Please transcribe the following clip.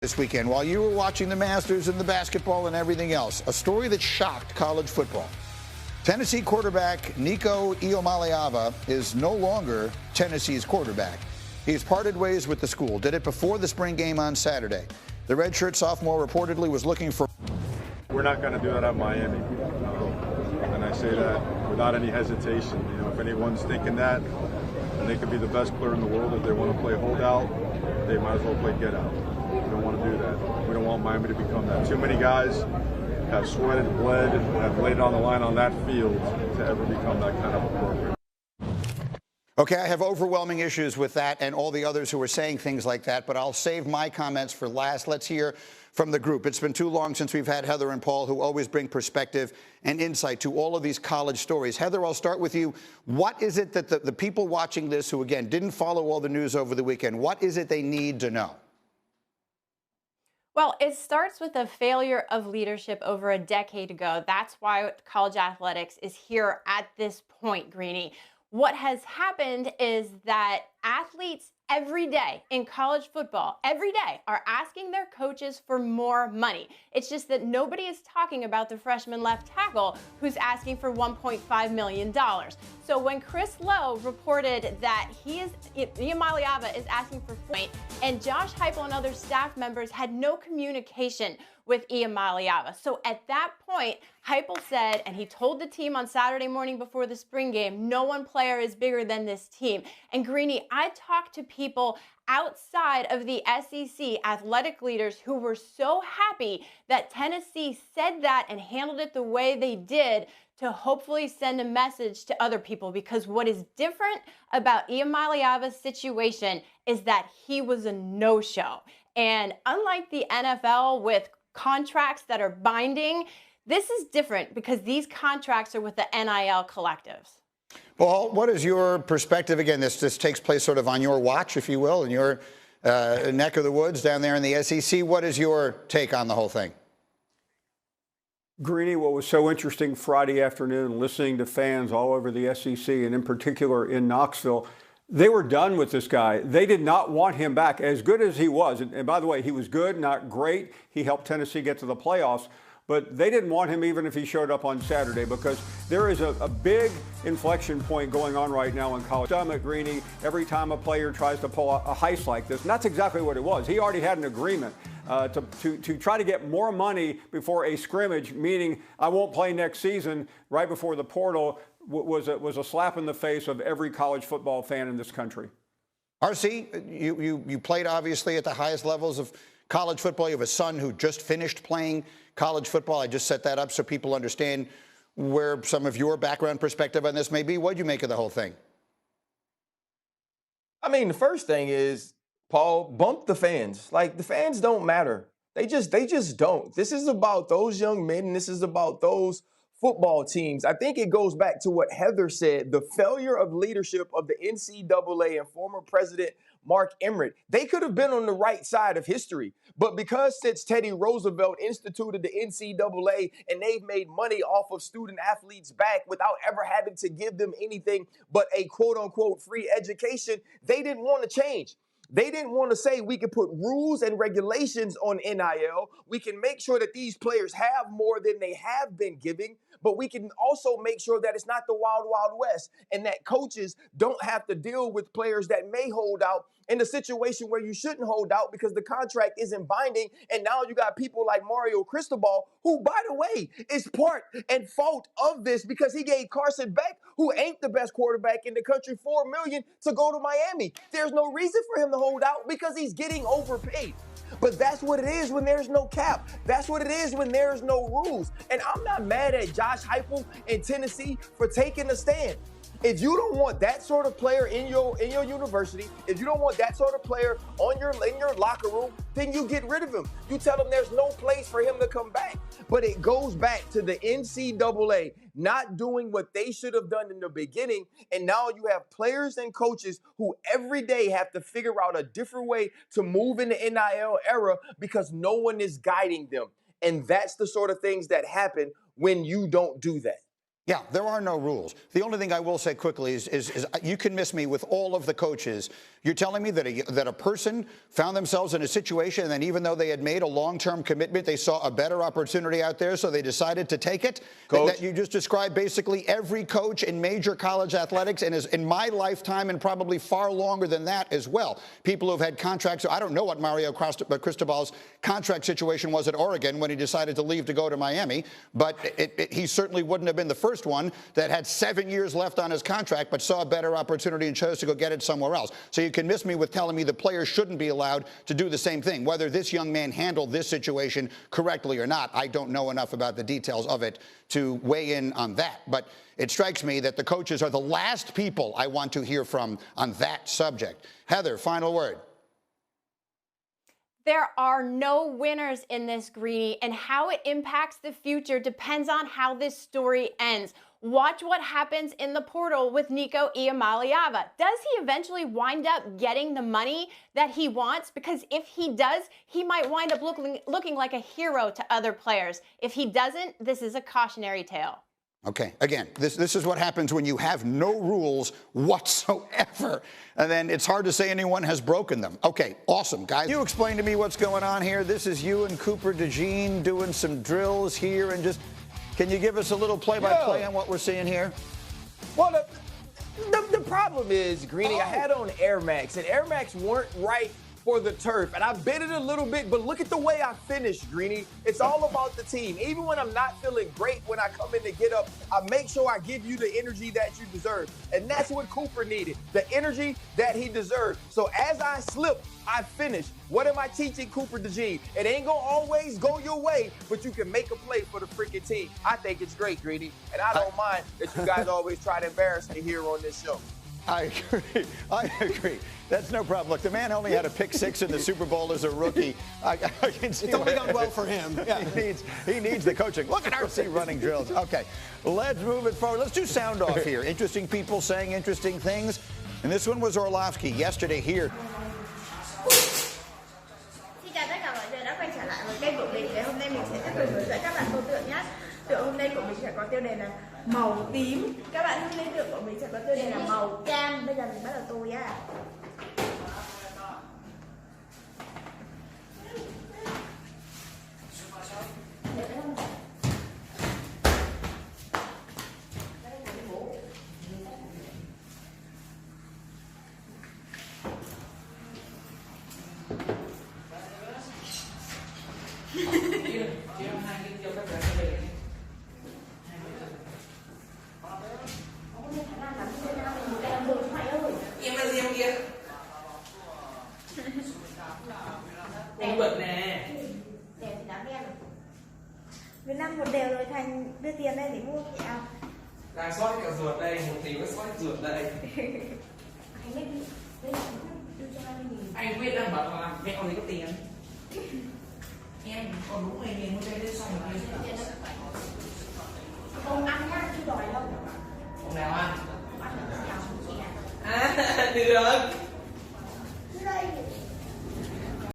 This weekend, while you were watching the Masters and the basketball and everything else, a story that shocked college football. Tennessee quarterback Nico Iamaleava is no longer Tennessee's quarterback. He's parted ways with the school, did it before the spring game on Saturday. The redshirt sophomore reportedly was looking for... We're not going to do that at Miami. And I say that without any hesitation. You know, if anyone's thinking that, and they could be the best player in the world, if they want to play holdout, they might as well play get out. We don't want to do that. We don't want Miami to become that. Too many guys have sweated, bled, have laid it on the line on that field to ever become that kind of a program. Okay, I have overwhelming issues with that and all the others who are saying things like that, but I'll save my comments for last. Let's hear from the group. It's been too long since we've had Heather and Paul, who always bring perspective and insight to all of these college stories. Heather, I'll start with you. What is it that the people watching this who, again, didn't follow all the news over the weekend, what is it they need to know? Well, it starts with a failure of leadership over a decade ago. That's why college athletics is here at this point, Greeny. What has happened is that athletes every day in college football, every day, are asking their coaches for more money. It's just that nobody is talking about the freshman left tackle who's asking for $1.5 million. So when Chris Lowe reported that Iamaleava is asking for $4 million, and Josh Heupel and other staff members had no communication with Iamaleava. So at that point, Heupel said, and he told the team on Saturday morning before the spring game, no one player is bigger than this team. And Greeny, I talked to people outside of the SEC athletic leaders who were so happy that Tennessee said that and handled it the way they did to hopefully send a message to other people, because what is different about Iamaleava's situation is that he was a no-show. And unlike the NFL with contracts that are binding, this is different because these contracts are with the NIL collectives. Paul, what is your perspective? Again, this takes place sort of on your watch, if you will, in your neck of the woods down there in the SEC. What is your take on the whole thing? Greeny, what was so interesting Friday afternoon, listening to fans all over the SEC and in particular in Knoxville, they were done with this guy. They did not want him back, as good as he was. And by the way, he was good, not great. He helped Tennessee get to the playoffs. But they didn't want him even if he showed up on Saturday, because there is a big inflection point going on right now in college. Stomach, Greeny, every time a player tries to pull a heist like this, and that's exactly what it was. He already had an agreement to try to get more money before a scrimmage, meaning I won't play next season, right before the portal, was a slap in the face of every college football fan in this country. RC, you played obviously at the highest levels of college football. You have a son who just finished playing college football. I just set that up so people understand where some of your background perspective on this may be. What do you make of the whole thing? I mean, the first thing is, Paul, bump the fans. Like, the fans don't matter. They just don't. This is about those young men, and this is about those football teams. I think it goes back to what Heather said, the failure of leadership of the NCAA and former president Mark Emmert. They could have been on the right side of history, but because since Teddy Roosevelt instituted the NCAA and they've made money off of student athletes' back without ever having to give them anything but a quote-unquote free education, they didn't want to change. They didn't want to say we can put rules and regulations on NIL. We can make sure that these players have more than they have been giving, but we can also make sure that it's not the wild, wild west and that coaches don't have to deal with players that may hold out in a situation where you shouldn't hold out because the contract isn't binding. And now you got people like Mario Cristobal, who, by the way, is part and fault of this because he gave Carson Beck, who ain't the best quarterback in the country, $4 million to go to Miami. There's no reason for him to hold out because he's getting overpaid. But that's what it is when there's no cap. That's what it is when there's no rules. And I'm not mad at Josh Heupel in Tennessee for taking a stand. If you don't want that sort of player in your university, if you don't want that sort of player in your locker room, then you get rid of him. You tell him there's no place for him to come back. But it goes back to the NCAA not doing what they should have done in the beginning. And now you have players and coaches who every day have to figure out a different way to move in the NIL era because no one is guiding them. And that's the sort of things that happen when you don't do that. Yeah, there are no rules. The only thing I will say quickly is you can miss me with all of the coaches. You're telling me that a person found themselves in a situation, and then even though they had made a long-term commitment, they saw a better opportunity out there, so they decided to take it? That you just described basically every coach in major college athletics, and is in my lifetime, and probably far longer than that as well. People who've had contracts. I don't know what Mario Cristobal's contract situation was at Oregon when he decided to leave to go to Miami, but he certainly wouldn't have been the first one that had 7 years left on his contract but saw a better opportunity and chose to go get it somewhere else. So you can miss me with telling me the players shouldn't be allowed to do the same thing. Whether this young man handled this situation correctly or not, I don't know enough about the details of it to weigh in on that. But it strikes me that the coaches are the last people I want to hear from on that subject. Heather, final word. There are no winners in this, Greeny, and how it impacts the future depends on how this story ends. Watch what happens in the portal with Nico Iamaleava. Does he eventually wind up getting the money that he wants? Because if he does, he might wind up looking like a hero to other players. If he doesn't, this is a cautionary tale. Okay, again, this is what happens when you have no rules whatsoever, and then it's hard to say anyone has broken them. Okay, awesome, guys. You explain to me what's going on here. This is you and Cooper DeJean doing some drills here, and just, can you give us a little play-by-play on what we're seeing here? Well, the problem is, Greeny, I had on Air Max, and Air Max weren't right for the turf, and I bit it a little bit, but look at the way I finished, Greeny. It's all about the team. Even when I'm not feeling great when I come in to get up, I make sure I give you the energy that you deserve, and that's what Cooper needed, the energy that he deserved. So as I slip, I finish. What am I teaching Cooper DeJean? It ain't gonna always go your way, but you can make a play for the freaking team. I think it's great, Greeny, and I don't mind that you guys always try to embarrass me here on this show. I agree. I agree. That's no problem. Look, the man only had a pick six in the Super Bowl as a rookie. I can see it's only gone well for him. Yeah. He needs the coaching. Look at RC running drills. Okay, let's move it forward. Let's do sound off here. Interesting people saying interesting things. And this one was Orlovsky yesterday here. Xin chào tất cả mọi người đã quay trở lại với kênh của mình. Ngày hôm nay mình sẽ tiếp tục hướng dẫn các bạn câu tượng nhé. Tượng hôm nay của mình sẽ có tiêu đề là màu tím. Các bạn hôm nay tượng của mình sẽ có tiêu đề là màu cam. Bây giờ mình bắt đầu tô nhá. Việt Nam một đều rồi, Thành đưa tiền đây để mua kẹo. Đang sót kẹo ruột đây, một tí có sót ruột đây. Anh biết đi, đây là đưa cho 20.000. Anh biết đang bảo là mẹ ông ấy có tiền. Em còn đúng 10.000 mua đây xong rồi anh. Không ăn nhá, chứ đòi đâu. Hôm nào ăn? Ăn được kẹo chị à. À, được.